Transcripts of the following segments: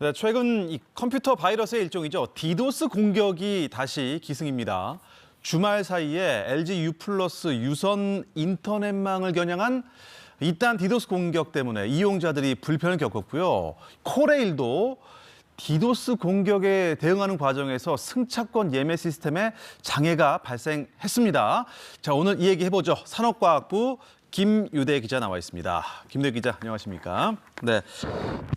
네, 최근 이 컴퓨터 바이러스의 일종이죠. 디도스 공격이 다시 기승입니다. 주말 사이에 LG U+ 유선 인터넷망을 겨냥한 이딴 디도스 공격 때문에 이용자들이 불편을 겪었고요. 코레일도 디도스 공격에 대응하는 과정에서 승차권 예매 시스템에 장애가 발생했습니다. 자, 오늘 이 얘기 해보죠. 산업과학부 김유대 기자 나와 있습니다. 김유대 기자, 안녕하십니까? 네,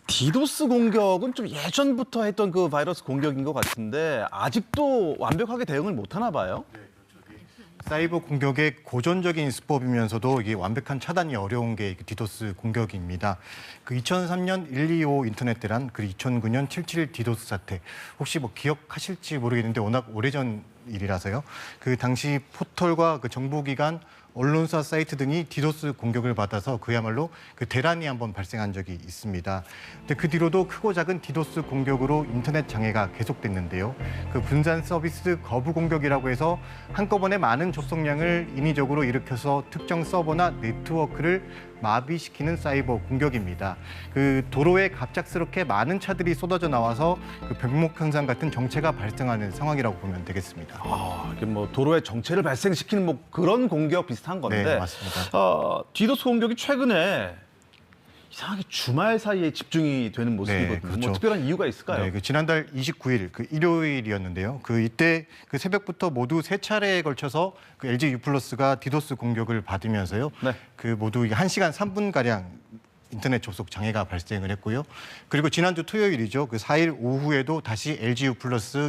디도스 공격은 좀 예전부터 했던 그 바이러스 공격인 것 같은데 아직도 완벽하게 대응을 못하나 봐요. 사이버 공격의 고전적인 수법이면서도 이게 완벽한 차단이 어려운 게 디도스 공격입니다. 그 2003년 125 인터넷 대란, 그리고 2009년 771 디도스 사태. 혹시 뭐 기억하실지 모르겠는데 워낙 오래전 일이라서요. 그 당시 포털과 그 정보기관, 언론사 사이트 등이 디도스 공격을 받아서 그야말로 그 대란이 한번 발생한 적이 있습니다. 근데 그 뒤로도 크고 작은 디도스 공격으로 인터넷 장애가 계속됐는데요. 그 분산 서비스 거부 공격이라고 해서 한꺼번에 많은 접속량을 인위적으로 일으켜서 특정 서버나 네트워크를 마비시키는 사이버 공격입니다. 그 도로에 갑작스럽게 많은 차들이 쏟아져 나와서 그 병목 현상 같은 정체가 발생하는 상황이라고 보면 되겠습니다. 이게 뭐 도로에 정체를 발생시키는 뭐 그런 공격 비슷한 건데. 네, 맞습니다. 디도스 공격이 최근에 이상하게 주말 사이에 집중이 되는 모습이거든요. 네, 그렇죠. 뭐 특별한 이유가 있을까요? 네, 그 지난달 29일 그 일요일이었는데요. 그 이때 그 새벽부터 모두 세 차례에 걸쳐서 그 LG U+가 디도스 공격을 받으면서요. 네. 그 모두 1시간 3분 가량 인터넷 접속 장애가 발생을 했고요. 그리고 지난주 토요일이죠. 그 4일 오후에도 다시 LG U+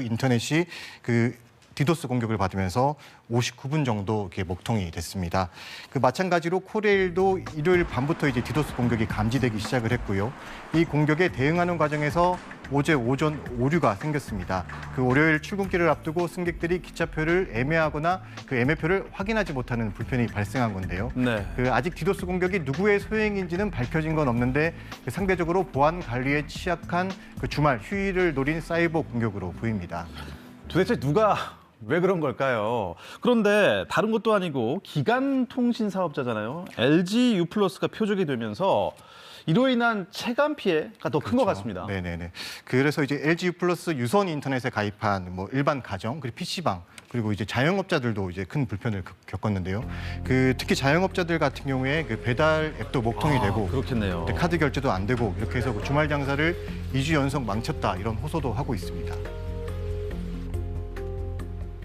인터넷이 그 디도스 공격을 받으면서 59분 정도 이렇게 목통이 됐습니다. 그 마찬가지로 코레일도 일요일 밤부터 이제 디도스 공격이 감지되기 시작을 했고요. 이 공격에 대응하는 과정에서 어제 오전 오류가 생겼습니다. 그 월요일 출근길을 앞두고 승객들이 기차표를 애매하거나 그 애매표를 확인하지 못하는 불편이 발생한 건데요. 네. 그 아직 디도스 공격이 누구의 소행인지는 밝혀진 건 없는데 그 상대적으로 보안 관리에 취약한 그 주말 휴일을 노린 사이버 공격으로 보입니다. 도대체 누가 왜 그런 걸까요? 그런데 다른 것도 아니고 기간 통신 사업자잖아요. LG U+가 표적이 되면서 이로 인한 체감 피해가 더 큰 것 같습니다. 네네네. 그래서 이제 LG U+ 유선 인터넷에 가입한 뭐 일반 가정 그리고 PC방 그리고 이제 자영업자들도 이제 큰 불편을 겪었는데요. 그 특히 자영업자들 같은 경우에 그 배달 앱도 목통이 되고 그렇겠네요. 카드 결제도 안 되고 이렇게 해서 그 주말 장사를 2주 연속 망쳤다 이런 호소도 하고 있습니다.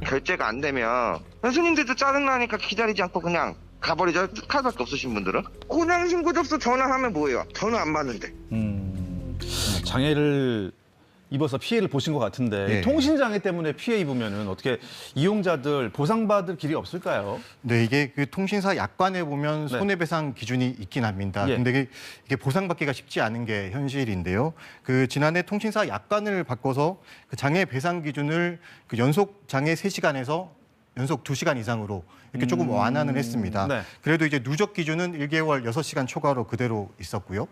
결제가 안 되면 손님들도 짜증나니까 기다리지 않고 그냥 가버리죠. 카드밖에 없으신 분들은. 그냥 신고 접수 전화하면 뭐예요? 전화 안 받는데. 장애를 입어서 피해를 보신 것 같은데 네. 통신 장애 때문에 피해 입으면은 어떻게 이용자들 보상받을 길이 없을까요? 네, 이게 그 통신사 약관에 보면 네. 손해배상 기준이 있긴 합니다. 예. 근데 이게 보상받기가 쉽지 않은 게 현실인데요. 그 지난해 통신사 약관을 바꿔서 그 장애 배상 기준을 그 연속 장애 3시간에서 연속 2시간 이상으로 이렇게 조금 완화는 했습니다. 네. 그래도 이제 누적 기준은 1개월 6시간 초과로 그대로 있었고요.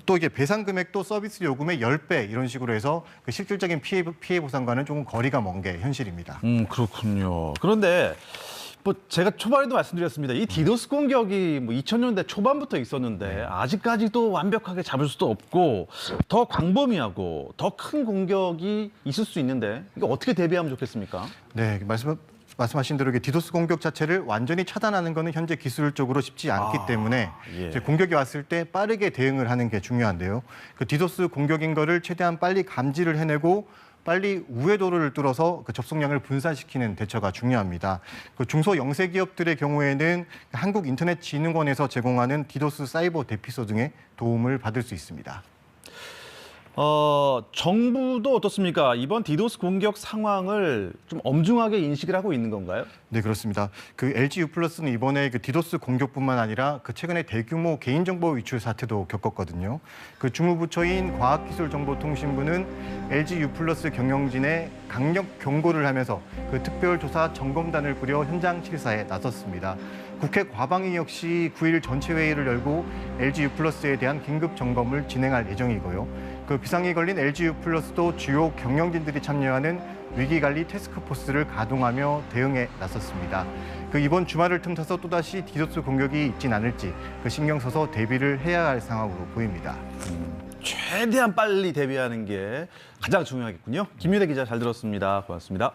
또 이게 배상 금액도 서비스 요금의 10배 이런 식으로 해서 그 실질적인 피해 보상과는 조금 거리가 먼 게 현실입니다. 그렇군요. 그런데 뭐 제가 초반에도 말씀드렸습니다. 이 디도스 공격이 뭐 2000년대 초반부터 있었는데 아직까지도 완벽하게 잡을 수도 없고 더 광범위하고 더 큰 공격이 있을 수 있는데 이거 어떻게 대비하면 좋겠습니까? 네, 말씀하신 대로 디도스 공격 자체를 완전히 차단하는 것은 현재 기술적으로 쉽지 않기 때문에 예. 이제 공격이 왔을 때 빠르게 대응을 하는 게 중요한데요. 그 디도스 공격인 거를 최대한 빨리 감지를 해내고 빨리 우회도를 뚫어서 그 접속량을 분산시키는 대처가 중요합니다. 그 중소 영세 기업들의 경우에는 한국인터넷진흥원에서 제공하는 디도스 사이버 대피소 등의 도움을 받을 수 있습니다. 정부도 어떻습니까? 이번 디도스 공격 상황을 좀 엄중하게 인식을 하고 있는 건가요? 네, 그렇습니다. 그 LG U+는 이번에 그 디도스 공격뿐만 아니라 그 최근에 대규모 개인정보 위출 사태도 겪었거든요. 그 주무부처인 과학기술정보통신부는 LG U+ 경영진에 강력 경고를 하면서 그 특별조사 점검단을 꾸려 현장 실사에 나섰습니다. 국회 과방위 역시 9일 전체 회의를 열고 LG U+에 대한 긴급 점검을 진행할 예정이고요. 그 비상이 걸린 LG U+도 주요 경영진들이 참여하는 위기관리 태스크포스를 가동하며 대응에 나섰습니다. 그 이번 주말을 틈타서 또다시 디도스 공격이 있진 않을지 그 신경 써서 대비를 해야 할 상황으로 보입니다. 최대한 빨리 대비하는 게 가장 중요하겠군요. 김유대 기자 잘 들었습니다. 고맙습니다.